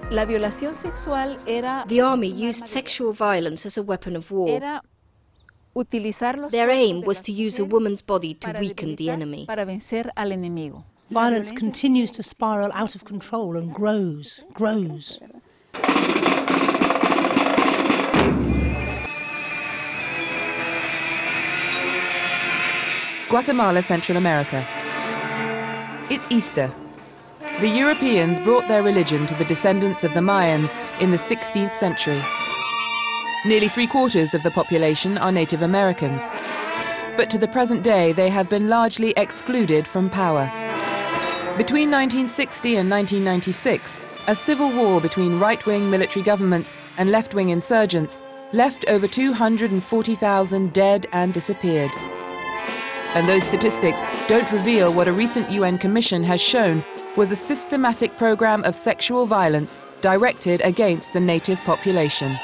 The army used sexual violence as a weapon of war. Their aim was to use a woman's body to weaken the enemy. Violence continues to spiral out of control and grows. Guatemala, Central America. It's Easter. The Europeans brought their religion to the descendants of the Mayans in the 16th century. Nearly 3/4 of the population are Native Americans. But to the present day, they have been largely excluded from power. Between 1960 and 1996, a civil war between right-wing military governments and left-wing insurgents left over 240,000 dead and disappeared. And those statistics don't reveal what a recent UN commission has shown was a systematic program of sexual violence directed against the native population.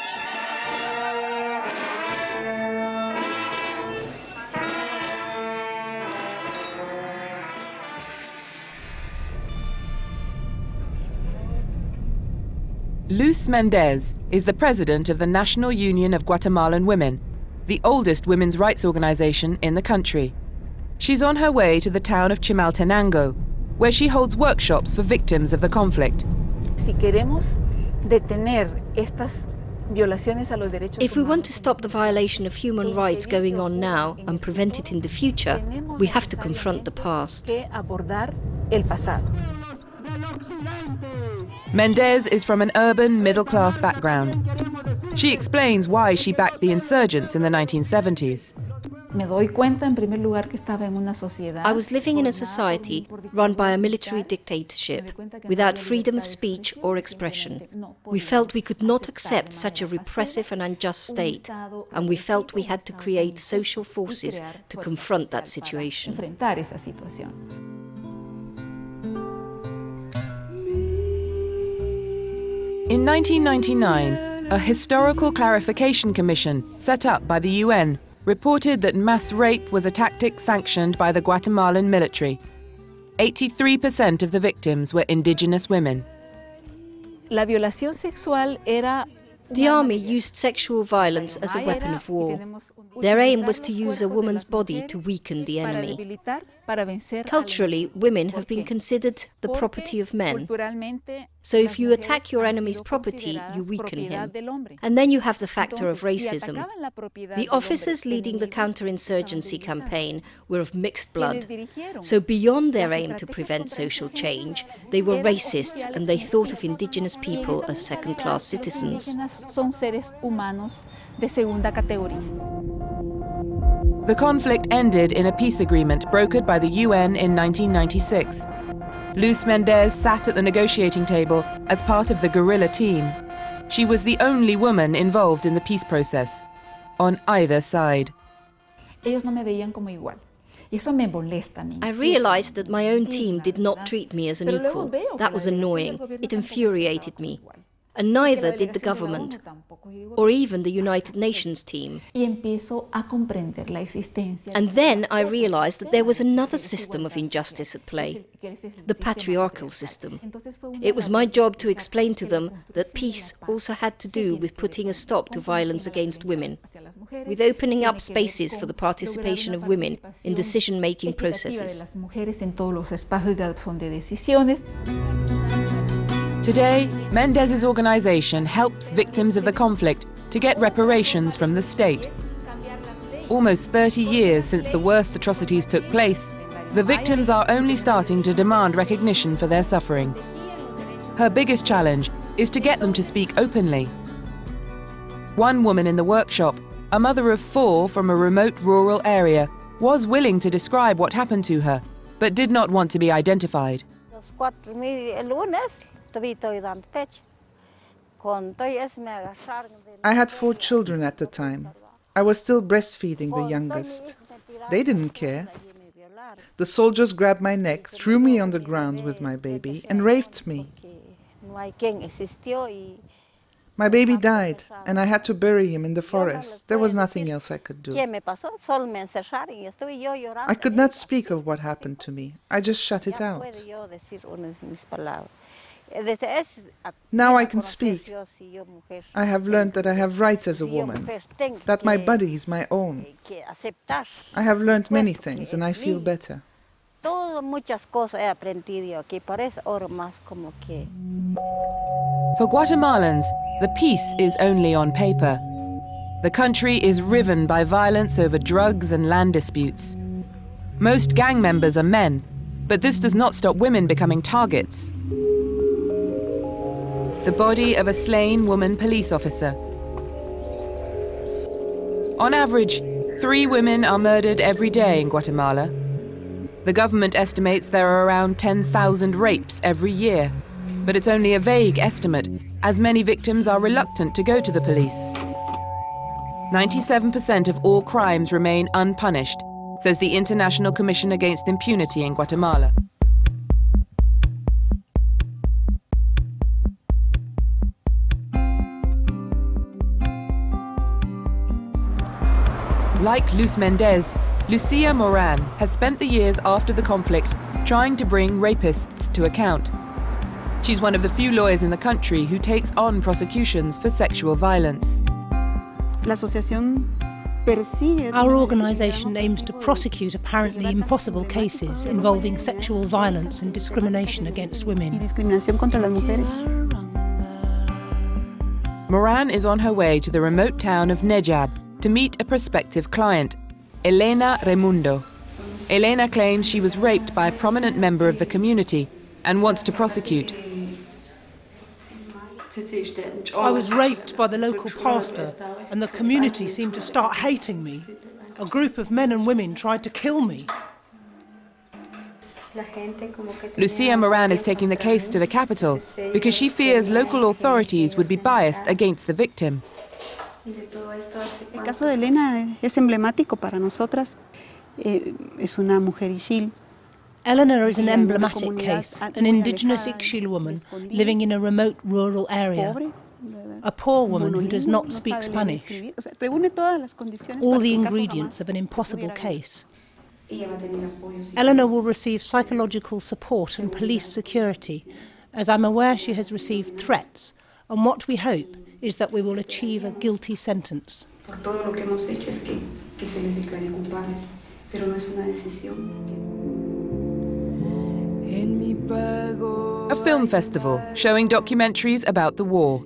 Luz Mendez is the president of the National Union of Guatemalan Women, the oldest women's rights organization in the country. She's on her way to the town of Chimaltenango, where she holds workshops for victims of the conflict. If we want to stop the violation of human rights going on now and prevent it in the future, we have to confront the past. Mendez is from an urban, middle-class background. She explains why she backed the insurgents in the 1970s. I was living in a society run by a military dictatorship, without freedom of speech or expression. We felt we could not accept such a repressive and unjust state, and we felt we had to create social forces to confront that situation. In 1999, a historical clarification commission set up by the UN reported that mass rape was a tactic sanctioned by the Guatemalan military. 83% of the victims were indigenous women. The army used sexual violence as a weapon of war. Their aim was to use a woman's body to weaken the enemy. Culturally, women have been considered the property of men. So if you attack your enemy's property, you weaken him. And then you have the factor of racism. The officers leading the counterinsurgency campaign were of mixed blood. So beyond their aim to prevent social change, they were racists and they thought of indigenous people as second-class citizens. The conflict ended in a peace agreement brokered by the UN in 1996. Luz Mendez sat at the negotiating table as part of the guerrilla team. She was the only woman involved in the peace process, on either side. I realized that my own team did not treat me as an equal. That was annoying. It infuriated me. And neither did the government, or even the United Nations team. And then I realized that there was another system of injustice at play, the patriarchal system. It was my job to explain to them that peace also had to do with putting a stop to violence against women, with opening up spaces for the participation of women in decision-making processes. Today, Mendez's organization helps victims of the conflict to get reparations from the state. Almost 30 years since the worst atrocities took place, the victims are only starting to demand recognition for their suffering. Her biggest challenge is to get them to speak openly. One woman in the workshop, a mother of 4 from a remote rural area, was willing to describe what happened to her, but did not want to be identified. I had 4 children at the time. I was still breastfeeding the youngest. They didn't care. The soldiers grabbed my neck, threw me on the ground with my baby, and raped me. My baby died, and I had to bury him in the forest. There was nothing else I could do. I could not speak of what happened to me. I just shut it out. Now I can speak. I have learned that I have rights as a woman, that my body is my own. I have learned many things and I feel better. For Guatemalans, the peace is only on paper. The country is riven by violence over drugs and land disputes. Most gang members are men, but this does not stop women becoming targets. The body of a slain woman police officer. On average, 3 women are murdered every day in Guatemala. The government estimates there are around 10,000 rapes every year, but it's only a vague estimate, as many victims are reluctant to go to the police. 97% of all crimes remain unpunished, says the International Commission Against Impunity in Guatemala. Like Luz Mendez, Lucia Moran has spent the years after the conflict trying to bring rapists to account. She's one of the few lawyers in the country who takes on prosecutions for sexual violence. Our organisation aims to prosecute apparently impossible cases involving sexual violence and discrimination against women. Moran is on her way to the remote town of Nejab to meet a prospective client, Elena Raimundo. Elena claims she was raped by a prominent member of the community and wants to prosecute. I was raped by the local pastor and the community seemed to start hating me. A group of men and women tried to kill me. Lucia Moran is taking the case to the capital because she fears local authorities would be biased against the victim. El caso de Elena es emblemático para nosotras. Es una mujer Ixil. Eleanor is an emblematic case, an indigenous Ixil woman living in a remote rural area. A poor woman who does not speak Spanish. All the ingredients of an impossible case. Eleanor will receive psychological support and police security, as I'm aware she has received threats, and what we hope is that we will achieve a guilty sentence. A film festival showing documentaries about the war.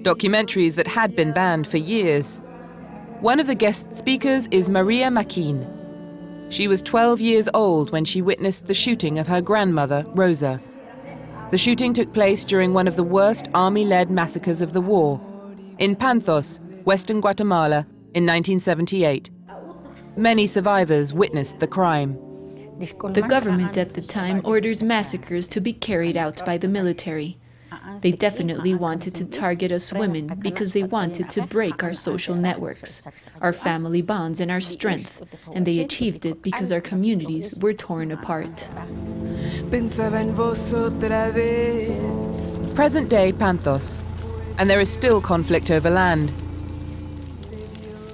Documentaries that had been banned for years. One of the guest speakers is Maria Maquin. She was 12 years old when she witnessed the shooting of her grandmother, Rosa. The shooting took place during one of the worst army-led massacres of the war, in Panthos, western Guatemala, in 1978. Many survivors witnessed the crime. The government at the time orders massacres to be carried out by the military. They definitely wanted to target us women because they wanted to break our social networks, our family bonds and our strength, and they achieved it because our communities were torn apart. Present-day Panthos, and there is still conflict over land.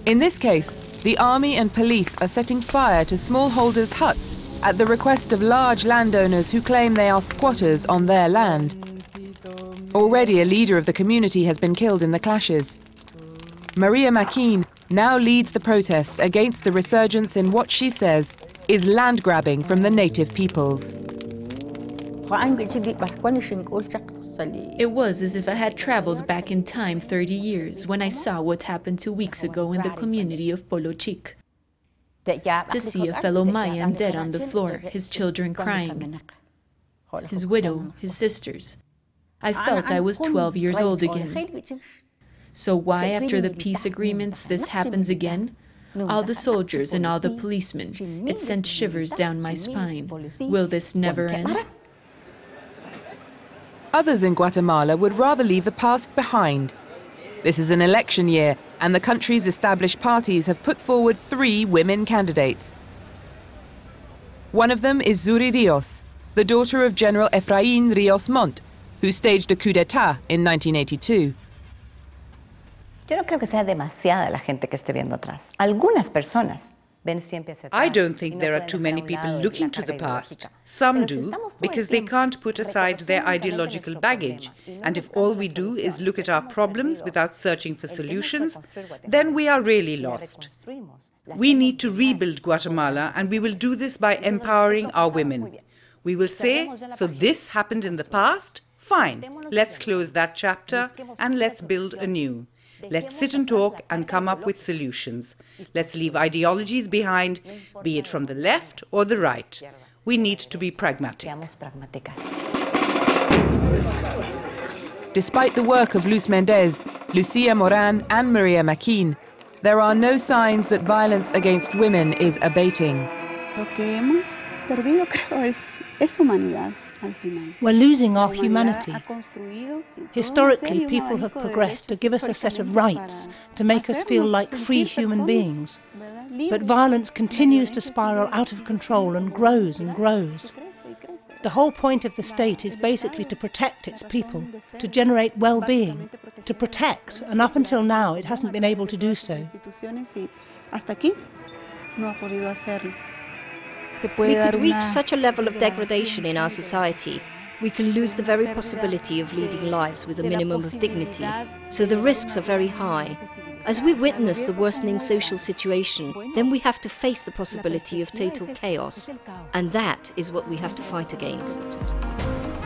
In this case, the army and police are setting fire to smallholders' huts at the request of large landowners who claim they are squatters on their land. Already a leader of the community has been killed in the clashes. Maria Maquin now leads the protest against the resurgence in what she says is land grabbing from the native peoples. It was as if I had traveled back in time 30 years when I saw what happened 2 weeks ago in the community of Polo Chic. To see a fellow Mayan dead on the floor, his children crying, his widow, his sisters. I felt I was 12 years old again. So why, after the peace agreements, this happens again? All the soldiers and all the policemen, it sent shivers down my spine. Will this never end? Others in Guatemala would rather leave the past behind. This is an election year, and the country's established parties have put forward 3 women candidates. One of them is Zuri Rios, the daughter of General Efraín Rios Montt, who staged a coup d'etat in 1982. Yo no creo que sea demasiada la gente que esté viendo atrás. Algunas personas I don't think there are too many people looking to the past. Some do, because they can't put aside their ideological baggage. And if all we do is look at our problems without searching for solutions, then we are really lost. We need to rebuild Guatemala, and we will do this by empowering our women. We will say, so this happened in the past? Fine, let's close that chapter and let's build anew. Let's sit and talk and come up with solutions. Let's leave ideologies behind, be it from the left or the right. We need to be pragmatic. Despite the work of Luz Mendez, Lucia Moran and Maria Maquin, there are no signs that violence against women is abating. Lo que hemos perdido, creo, es humanidad. We're losing our humanity. Historically, people have progressed to give us a set of rights, to make us feel like free human beings. But violence continues to spiral out of control and grows and grows. The whole point of the state is basically to protect its people, to generate well-being, to protect, and up until now it hasn't been able to do so. We could reach such a level of degradation in our society, we can lose the very possibility of leading lives with a minimum of dignity, so the risks are very high. As we witness the worsening social situation, then we have to face the possibility of total chaos, and that is what we have to fight against.